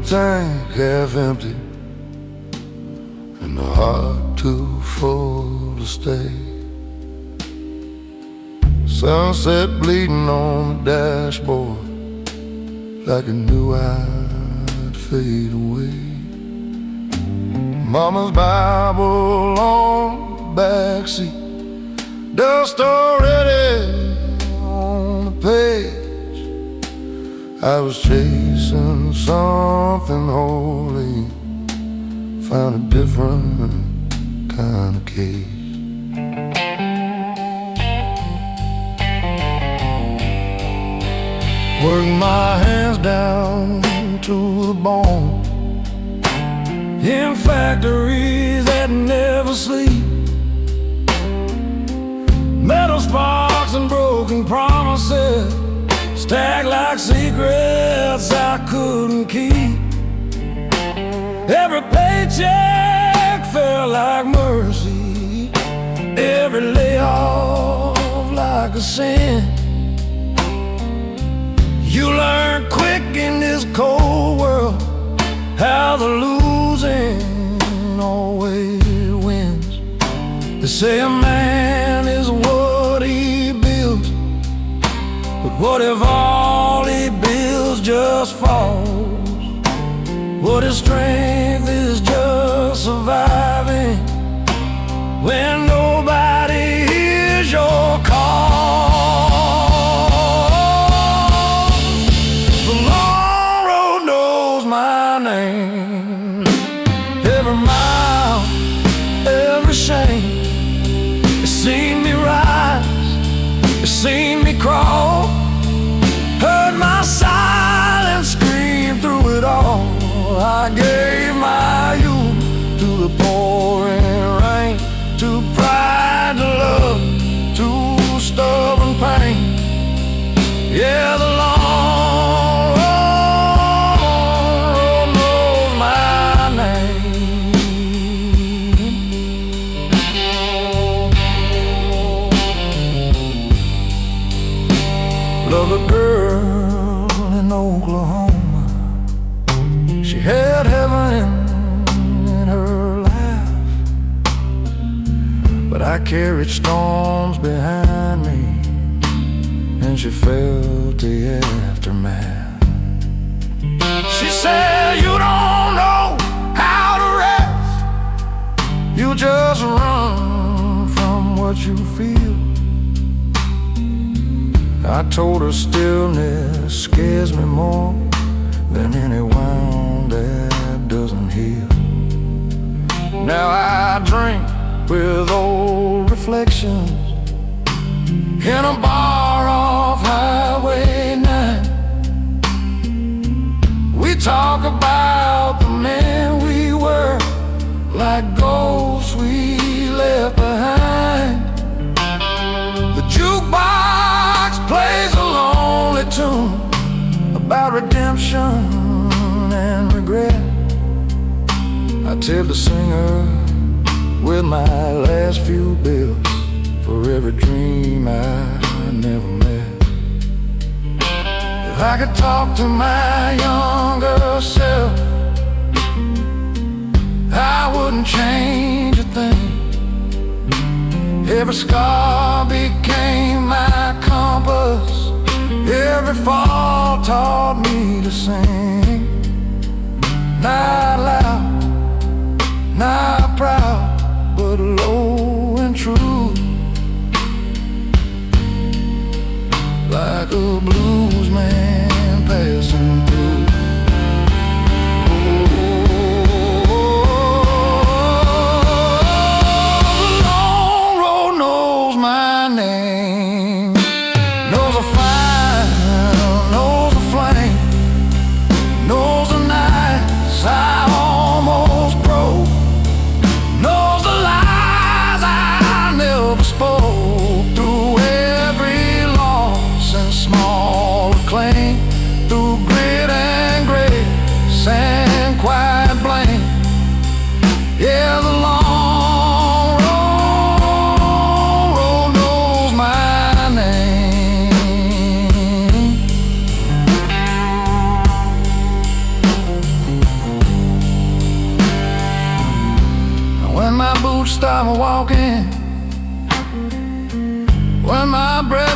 tank half empty and the heart too full to stay. Sunset bleeding on the dashboard like I knew I'd fade away. Mama's Bible on the backseat, dust already on the page. I was chasing something holy, found a different kind of cage. Work my hands down to the bone in factories that never sleep. Metal sparks and broken promises stacked like secrets I couldn't keep. Every paycheck felt like mercy, every layoff like a sin. You learn quick in this cold world how the losing always wins. They say a man is what he builds, but what if all he builds just falls? What if strength is just surviving when nobody hears your call? The long road knows my name. Every mile, every shame, it's seen me rise, it's seen me crawl, heard my silence scream through it all. I gave my youth to the pouring rain, to pride, to love, to stubborn pain. Yeah, the long road knows my name. Love a girl in Oklahoma. She had heaven in her life, but I carried storms behind me, and she felt the aftermath. She said, you don't know how to rest, you just run from what you feel. I told her stillness scares me more than any wound that doesn't heal. Now I drink with old reflections in a bar off Highway 9. We talk about the men we were, like ghosts we left behind. The jukebox plays a lonely tune about redemption and regret. I tell the singer with my last few bills for every dream I never met. If I could talk to my younger self, I wouldn't change a thing. Every scar became my compass, every fall taught me to sing. Not loud, not proud, but low and true, like a blues man passing through. The long road knows my name, knows a fire, knows a flame, knows the nights I almost broke, knows the lies I never spoke. Through every loss and small acclaim, through grit and grace and quiet blame. Yeah, the long road knows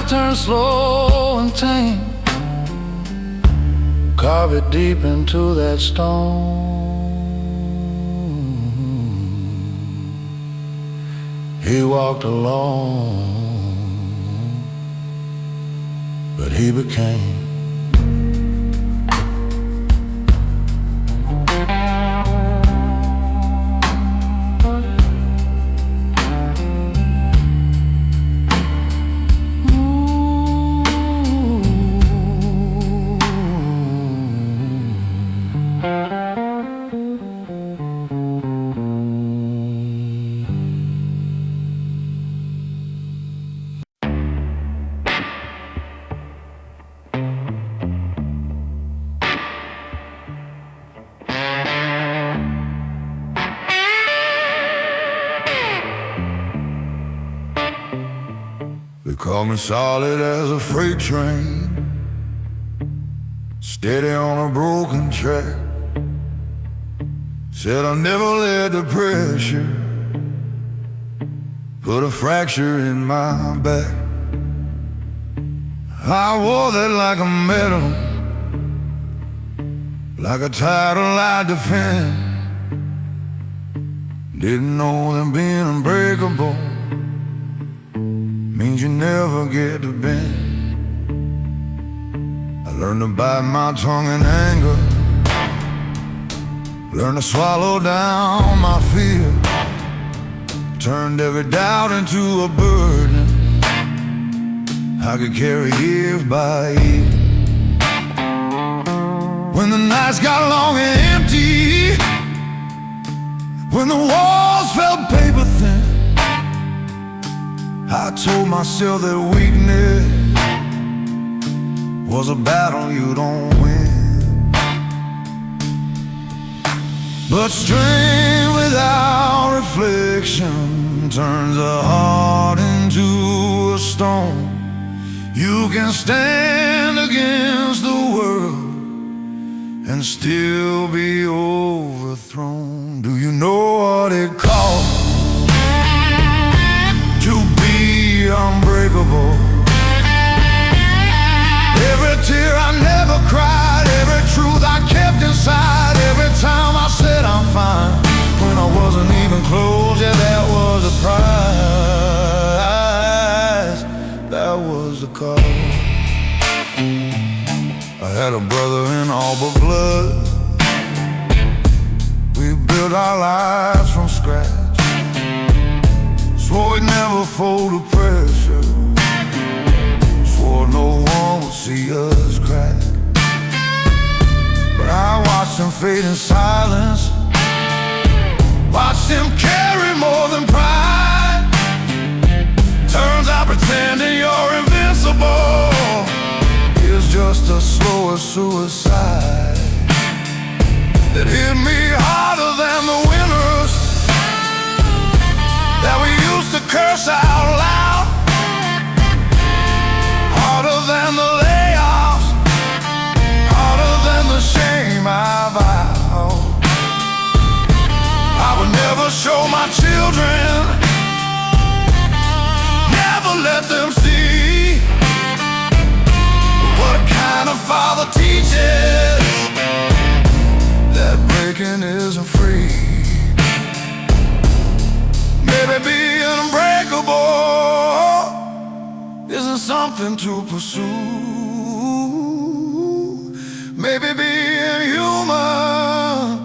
turned slow and tame. Carve it deep into that stone. He walked alone, but he became They call me solid as a freight train, steady on a broken track. Said I never let the pressure put a fracture in my back. I wore that like a medal, like a title I defend. Didn't know that being unbreakable means you never get to bend. I learned to bite my tongue in anger, learned to swallow down my fear, turned every doubt into a burden I could carry year by year. When the nights got long and empty, when the walls felt paper thin, I told myself that weakness was a battle you don't win. But strength without reflection turns a heart into a stone. You can stand against the world and still be overthrown. Do you know what it costs to be unbreakable? Every tear I never cried, every truth I kept inside, every time I said I'm fine when I wasn't even close. Yeah, that was a prize, that was the cost. I had a brother in all but blood. We built our lives from scratch, swore we'd never fold to pressure, swore no one would see us crack. But I watched him fade in silence, watched him carry more than pride. Turns out pretending you're invincible is just a slower suicide that hit me harder than the winners that we used to curse out loud, harder than the layoffs, harder than the shame I vowed I would never show my children, never let them see what kind of father teaches that breaking isn't free. Maybe being unbreakable isn't something to pursue. Maybe being human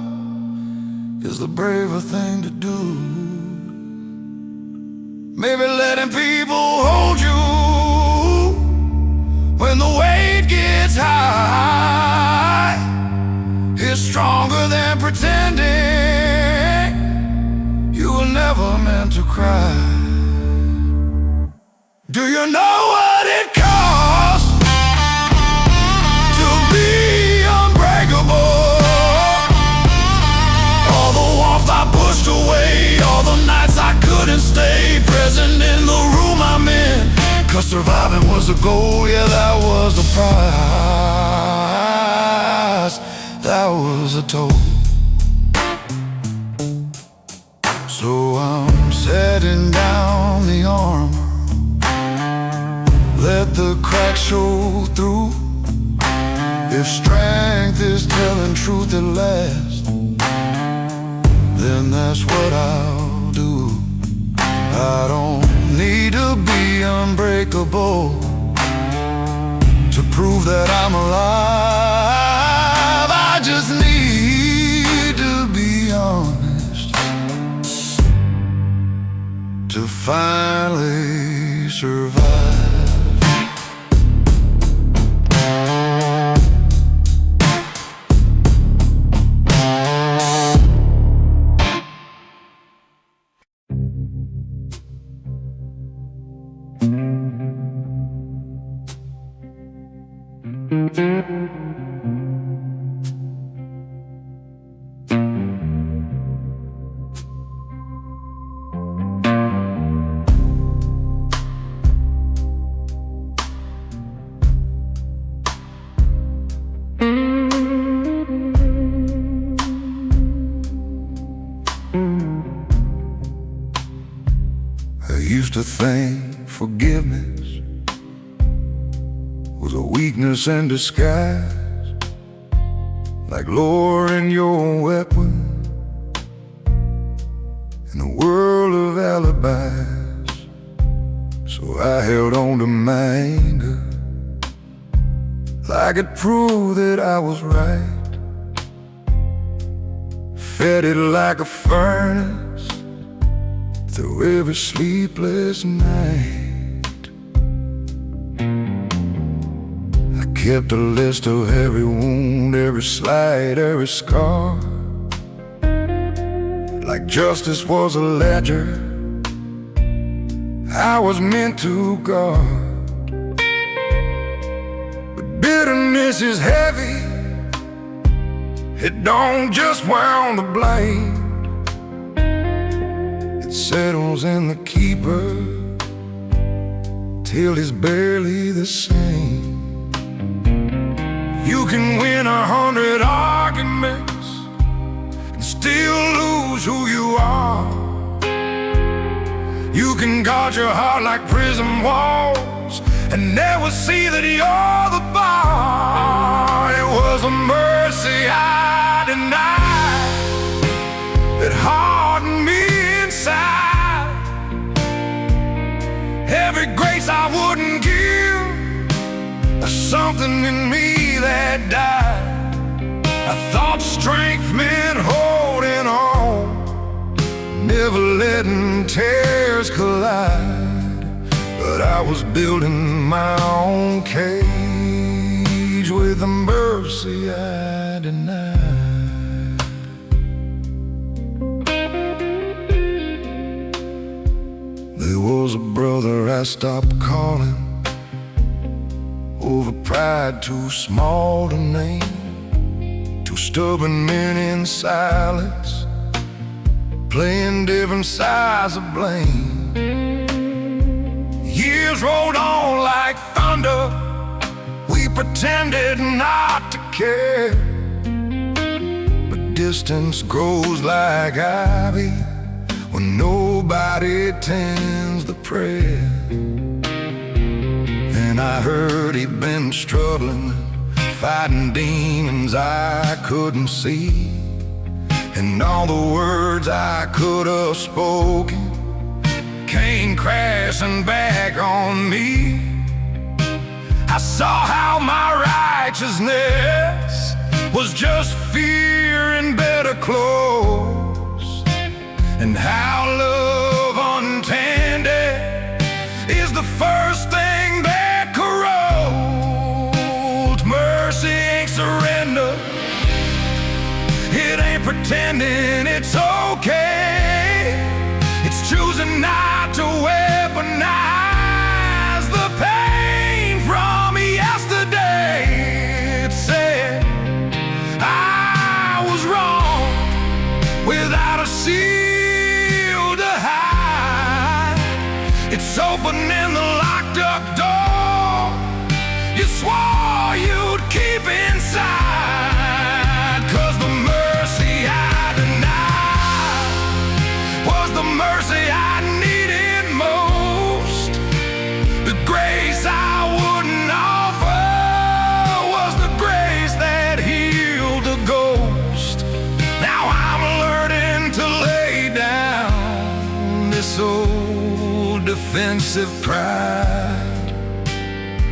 is the braver thing to do. Maybe letting people hold you when the weight gets high is stronger than pretending you were never meant to cry. Do you know what it costs to be unbreakable? All the warmth I pushed away, all the nights I couldn't stay present in the room I'm in, 'cause surviving was the goal, yeah, that was the prize, that was the toll. So I'm setting down the armor, let the cracks show through. If strength is telling truth at last, then that's what I'll do. I don't need to be unbreakable to prove that I'm alive. I just need to be honest to finally survive. I used to think forgiveness was a weakness in disguise, like lowering your weapon in a world of alibis. So I held on to my anger like it proved that I was right, fed it like a furnace through every sleepless night. I kept a list of every wound, every slight, every scar, like justice was a ledger I was meant to guard. But bitterness is heavy, it don't just wound the blade. It settles in the keeper till he's barely the same. You can win 100 arguments and still lose who you are. You can guard your heart like prison walls and never see that you're the bar. It was a mercy I denied that hardened me inside. Every grace I wouldn't give, there's something in me that died. I thought strength meant holding on, never letting tears collide. But I was building my own cage with the mercy I denied. There was a brother I stopped calling over pride too small to name, two stubborn men in silence playing different sides of blame. Years rolled on like thunder, we pretended not to care, but distance grows like ivy when nobody tends the prayer. And I heard he'd been struggling, fighting demons I couldn't see, and all the words I could have spoken came crashing back on me. I saw how my righteousness was just fear in better clothes, and how love untended is the first thing that corrodes. Mercy ain't surrender, it ain't pretending it's okay. It's choosing not to weaponize the pain from yesterday. It said I was wrong without a shield to hide. It's opening the locked up door you swore you'd keep inside. 'Cause the mercy I denied was the mercy I needed most, the grace I would pensive pride,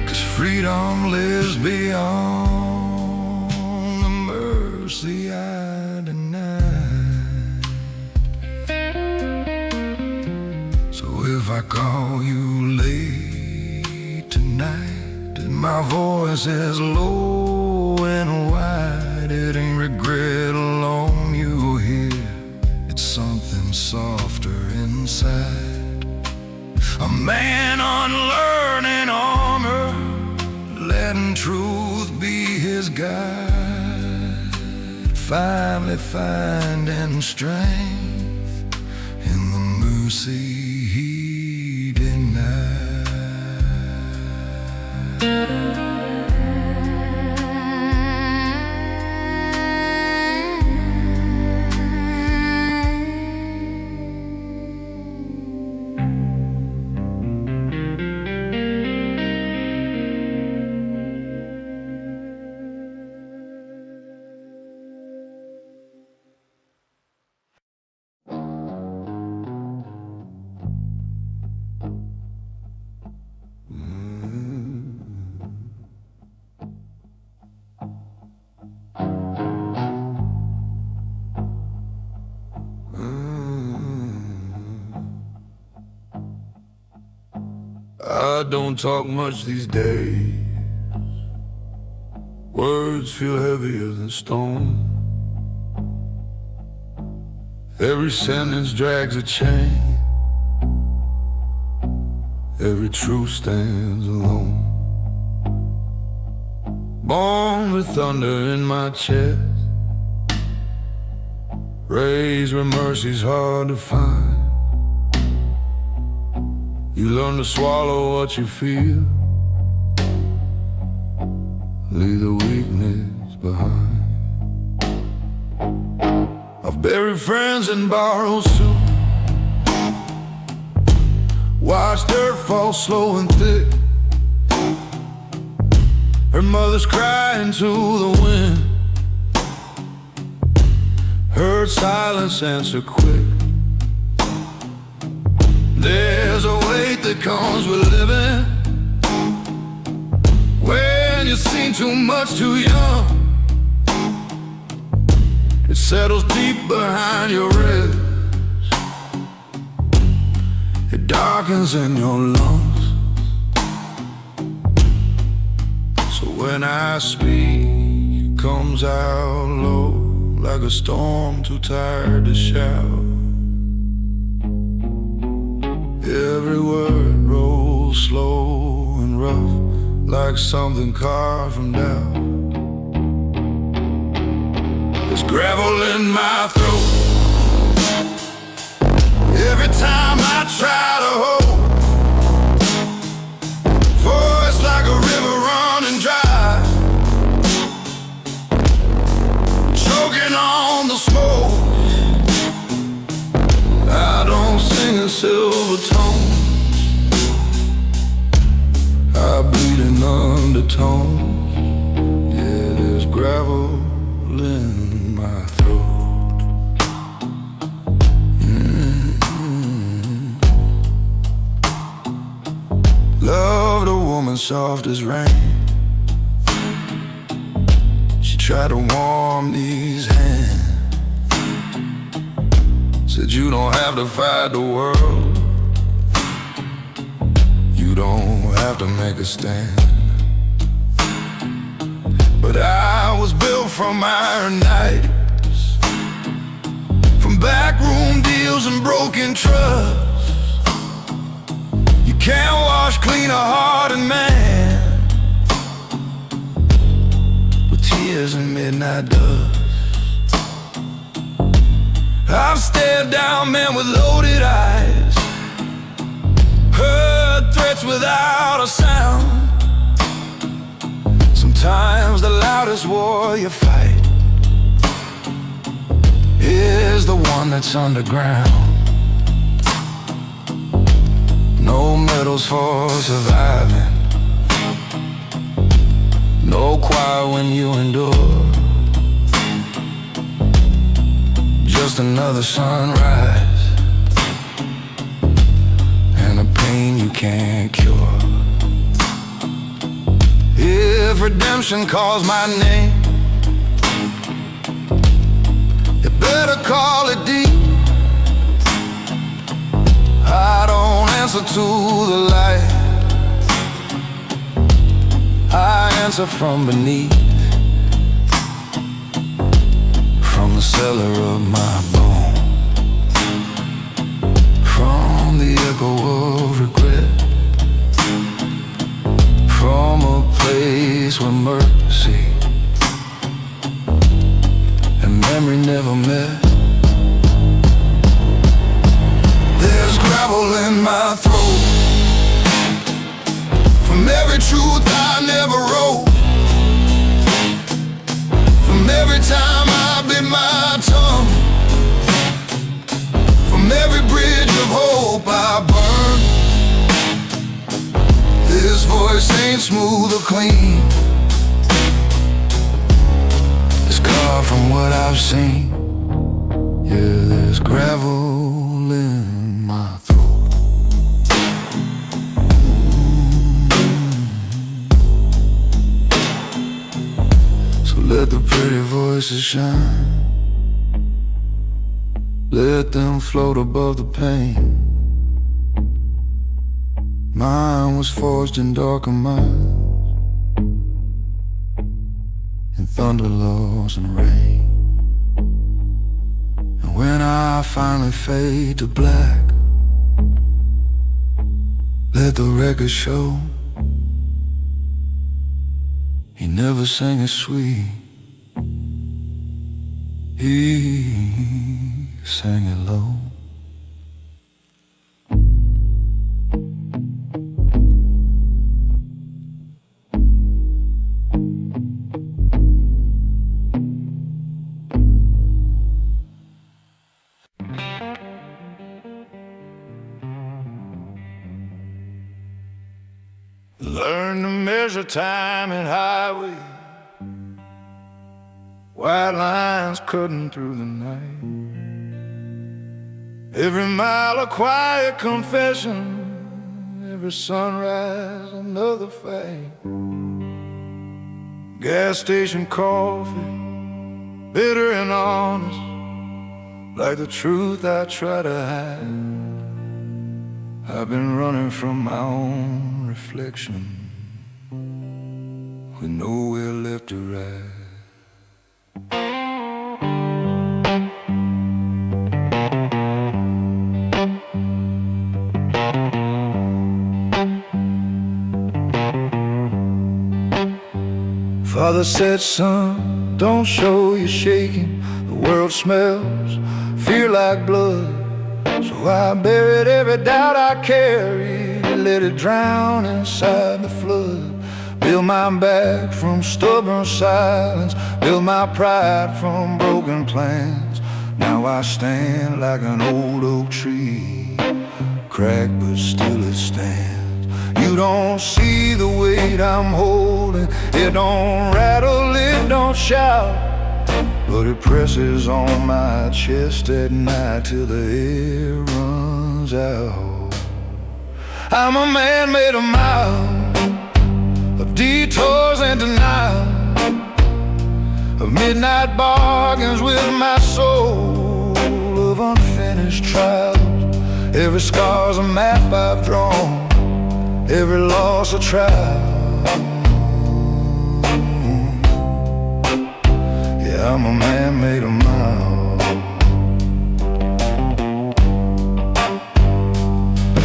'cause freedom lives beyond the mercy I denied. So if I call you late tonight and my voice is low and wide, it ain't regret alone you'll hear, it's something softer inside. A man unlearning armor, letting truth be his guide, finally finding strength in the mercy he denied. I don't talk much these days. Words feel heavier than stone. Every sentence drags a chain. Every truth stands alone. Born with thunder in my chest, raised where mercy's hard to find. You learn to swallow what you feel, leave the weakness behind. I've buried friends and borrowed soup, watched dirt fall slow and thick, her mother's crying to the wind, heard silence answer quick. There's a weight that comes with living, when you've seen too much too young. It settles deep behind your ribs, it darkens in your lungs. So when I speak, it comes out low, like a storm too tired to shout. Every word rolls slow and rough, like something carved from doubt. There's gravel in my throat every time I try to hold. Voice like a river running dry, choking on the smoke. I don't sing in silver tones, I bleed in undertones. Yeah, there's gravel in my throat. Loved a woman soft as rain, she tried to warm these hands, said you don't have to fight the world, you don't have to make a stand. But I was built from iron nights, from backroom deals and broken trust. You can't wash clean a hardened man with tears and midnight dust. I've stared down men with loaded eyes, heard threats without a sound. Sometimes the loudest war you fight is the one that's underground. No medals for surviving, no choir when you endure, just another sunrise and a pain pain you can't cure. If redemption calls my name, you better call it deep. I don't answer to the light, I answer from beneath, from the cellar of my bone, from the echo of regret, from a place where mercy and memory never met. There's gravel in my throat from every truth I never wrote, from every time I bit my tongue, from every bridge of hope I burned. This voice ain't smooth or clean, it's carved from what I've seen. Yeah, there's gravel in my throat. So let the pretty voices shine, let them float above the pain. Mine was forged in darker minds, in thunder, laws, and rain. And when I finally fade to black, let the record show he never sang it sweet, he sang it low. Learn to measure time and highway, white lines cutting through the night. Every mile a quiet confession, every sunrise another fight. Gas station coffee, bitter and honest, like the truth I try to hide. I've been running from my own reflection, with nowhere left to ride. Father said, son, don't show you're shaking. The world smells fear like blood. So I buried every doubt I carried and let it drown inside the flood. Build my back from stubborn silence, build my pride from broken plans. Now I stand like an old oak tree, cracked but still it stands. You don't see the weight I'm holding, it don't rattle, it don't shout, but it presses on my chest at night till the air runs out. I'm a man made of miles, of detours and denial, of midnight bargains with my soul, of unfinished trials. Every scar's a map I've drawn, every loss a trial. Yeah, I'm a man made of miles.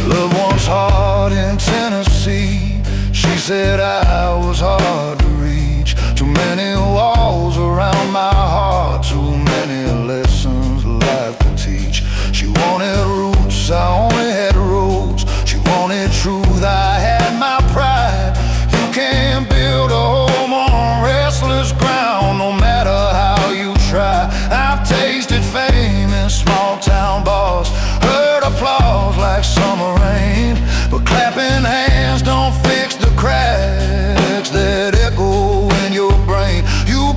Loved one's heart in Tennessee, she said I was hard to reach. Too many walls around my heart, too many lessons life could teach. She wanted roots, I only had roads. She wanted truth, I had my pride. You can't build a home on restless ground, no matter how you try. I've tasted fame in small town bars, heard applause like summer rain, but clapping hands don't fix the cracks that echo in your brain. You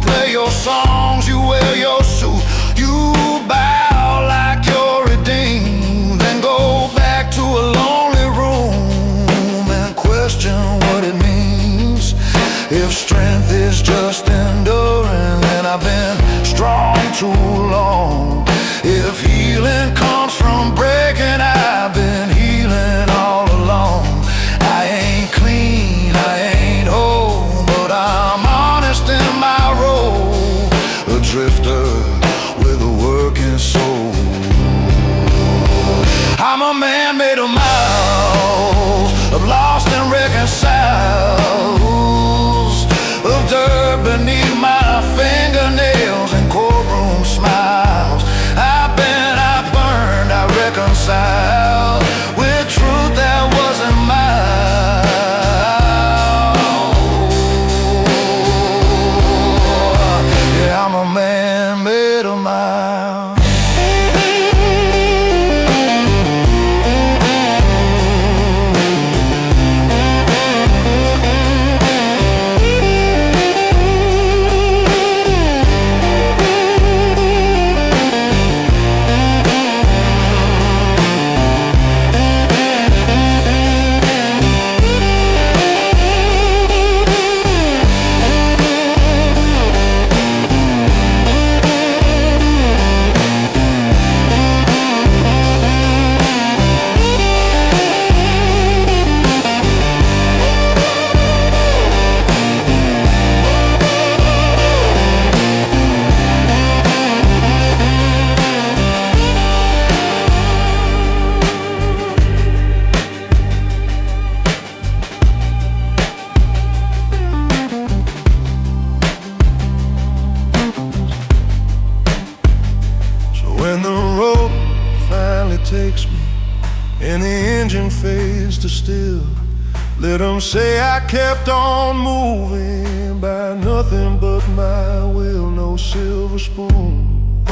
If strength is just enduring, then I've been strong too long. If healing comes from breaking, I've been healing all along. I ain't clean, I ain't whole, but I'm honest in my role. A drifter with a working soul. I'm a man made of miles, of lost and reconciled, of dirt beneath my fingernails and courtroom smiles. I've burned, I reconciled with truth that wasn't mine. Yeah, I'm a man made of miles. When the road finally takes me and the engine fades to still, let them say I kept on moving by nothing but my will. No silver spoon,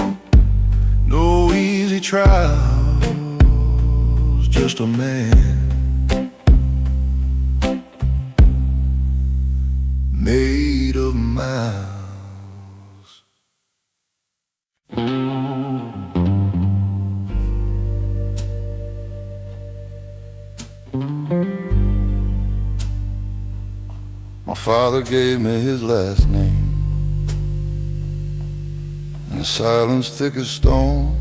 no easy trials, just a man made of miles. My father gave me his last name, and the silence thick as stone.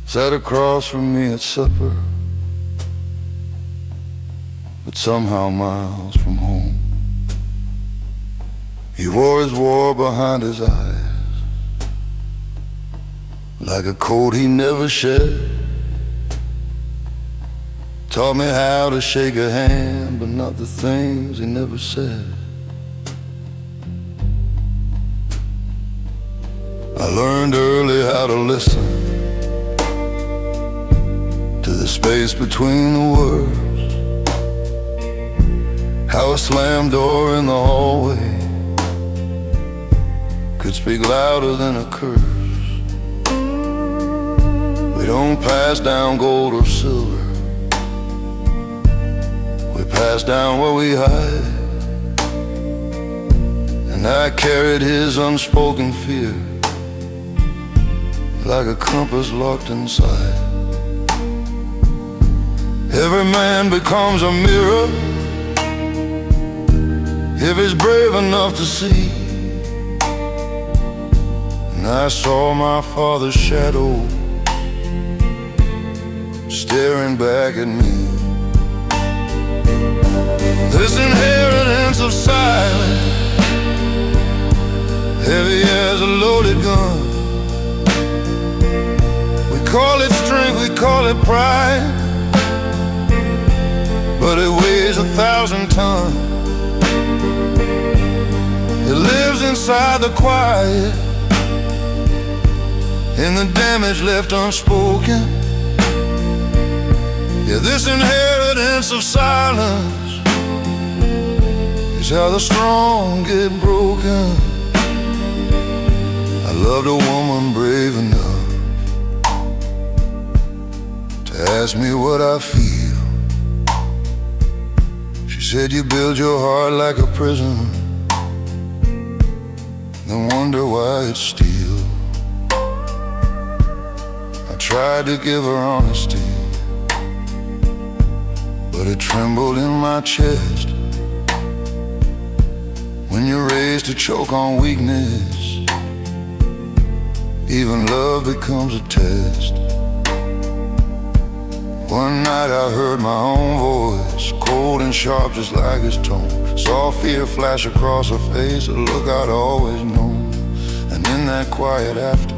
Sat across from me at supper, but somehow miles from home. He wore his war behind his eyes, like a coat he never shed. Taught me how to shake a hand, but not the things he never said. I learned early how to listen to the space between the words, how a slammed door in the hallway could speak louder than a curse. We don't pass down gold or silver, we pass down what we hide. And I carried his unspoken fear like a compass locked inside. Every man becomes a mirror if he's brave enough to see. And I saw my father's shadow staring back at me. This inheritance of silence, heavy as a loaded gun. We call it strength, we call it pride, but it weighs 1,000 tons. It lives inside the quiet, in the damage left unspoken. Yeah, this inheritance of silence is how the strong get broken. I loved a woman brave enough to ask me what I feel. She said, you build your heart like a prison, then wonder why it's steel. I tried to give her honesty, but it trembled in my chest When you're raised to choke on weakness, even love becomes a test. One night I heard my own voice, cold and sharp just like his tone. Saw fear flash across her face, a look I'd always known. And in that quiet after,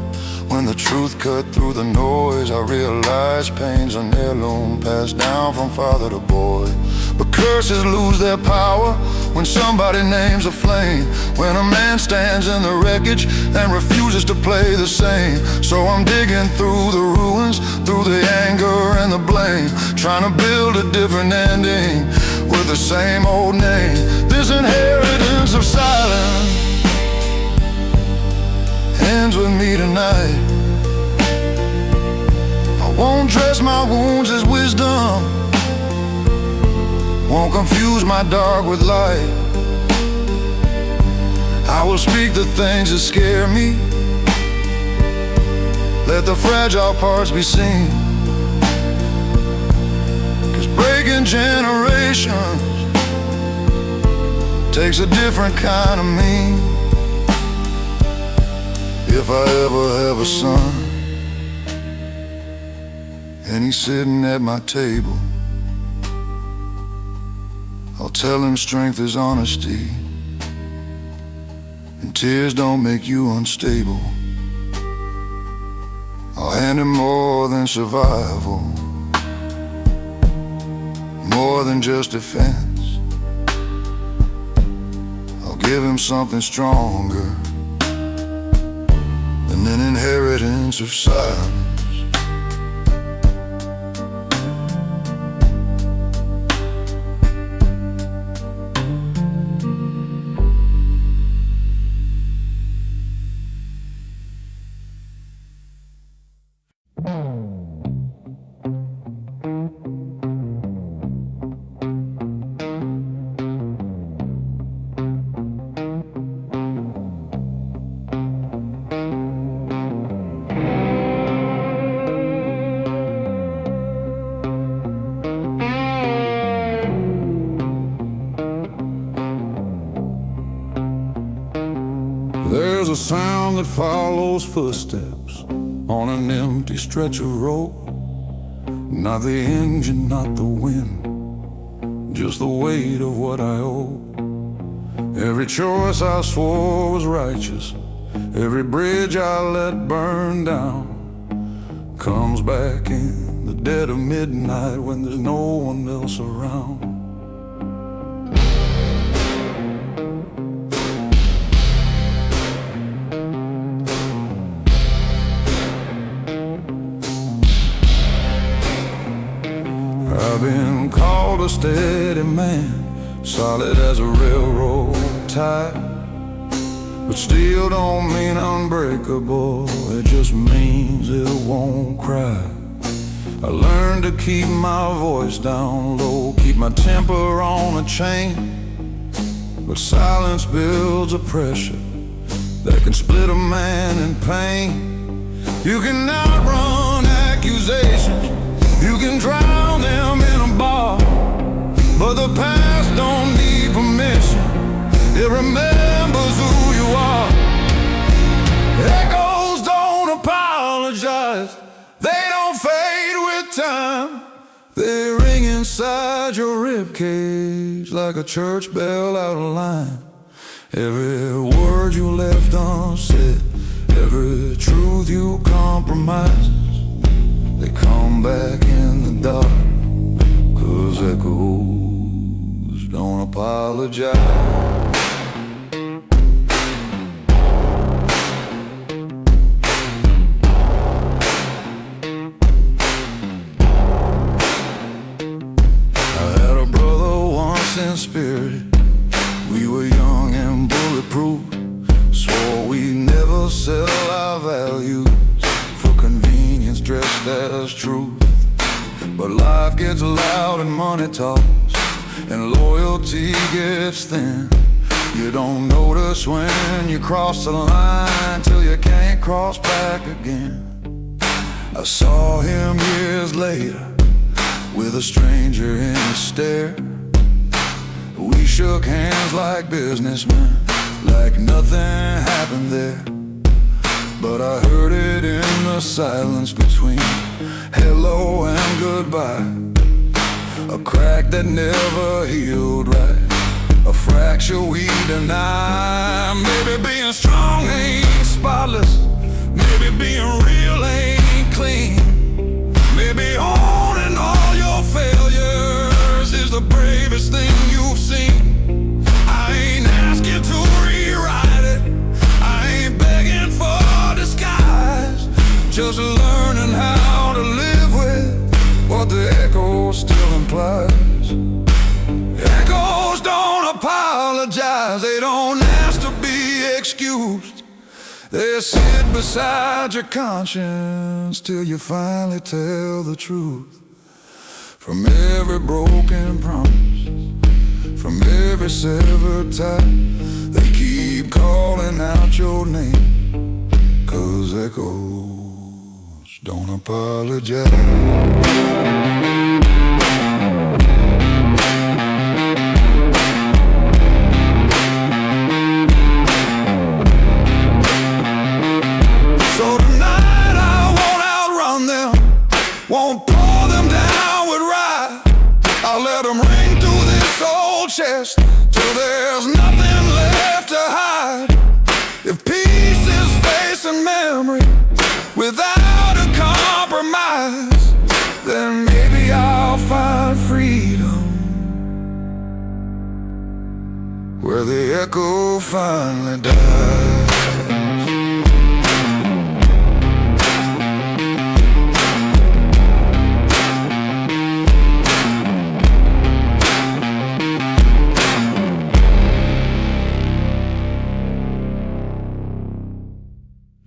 when the truth cut through the noise, I realized pain's an heirloom passed down from father to boy. But curses lose their power when somebody names a flame, when a man stands in the wreckage and refuses to play the same. So I'm digging through the ruins, through the anger and the blame, trying to build a different ending with the same old name. This inheritance of silence ends with me tonight. I won't dress my wounds as wisdom, won't confuse my dark with light. I will speak the things that scare me, let the fragile parts be seen. 'Cause breaking generations takes a different kind of me. If I ever have a son and he's sitting at my table, I'll tell him strength is honesty, and tears don't make you unstable. I'll hand him more than survival, more than just defense. I'll give him something stronger than an inheritance of silence. There's a sound that follows footsteps on an empty stretch of road. Not the engine, not the wind, just the weight of what I owe. Every choice I swore was righteous, every bridge I let burn down, comes back in the dead of midnight when there's no one else around. I've been called a steady man, solid as a railroad tie, but still don't mean unbreakable, it just means it won't cry. I learned to keep my voice down low, keep my temper on a chain, but silence builds a pressure that can split a man in pain. You can outrun accusations, you can drown them in a bar, but the past don't need permission, it remembers who you are. Echoes don't apologize, they don't fade with time, they ring inside your ribcage like a church bell out of line. Every word you left unsaid, every truth you compromised, they come back in the dark, 'cause echoes don't apologize. I had a brother once in spirit, we were young and bulletproof, swore we'd never sell our values for convenience dressed as truth. But life gets loud and money talks, and loyalty gets thin. You don't notice when you cross the line till you can't cross back again. I saw him years later with a stranger in his stare. We shook hands like businessmen, like nothing happened there. But I heard it in the silence between hello and goodbye. A crack that never healed right, a fracture we deny. Maybe being strong ain't spotless, maybe being real ain't clean. Maybe owning all your failures is the bravest thing you've seen. I ain't asking to rewrite it, I ain't begging for disguise, just learning how to live with what the echo still implies. Echoes don't apologize, they don't ask to be excused. They sit beside your conscience till you finally tell the truth. From every broken promise, from every severed tie, they keep calling out your name, 'cause echoes don't apologize. Won't pour them down with rye. I'll let them ring through this old chest till there's nothing left to hide. If peace is facing memory without a compromise, then maybe I'll find freedom where the echo finally dies.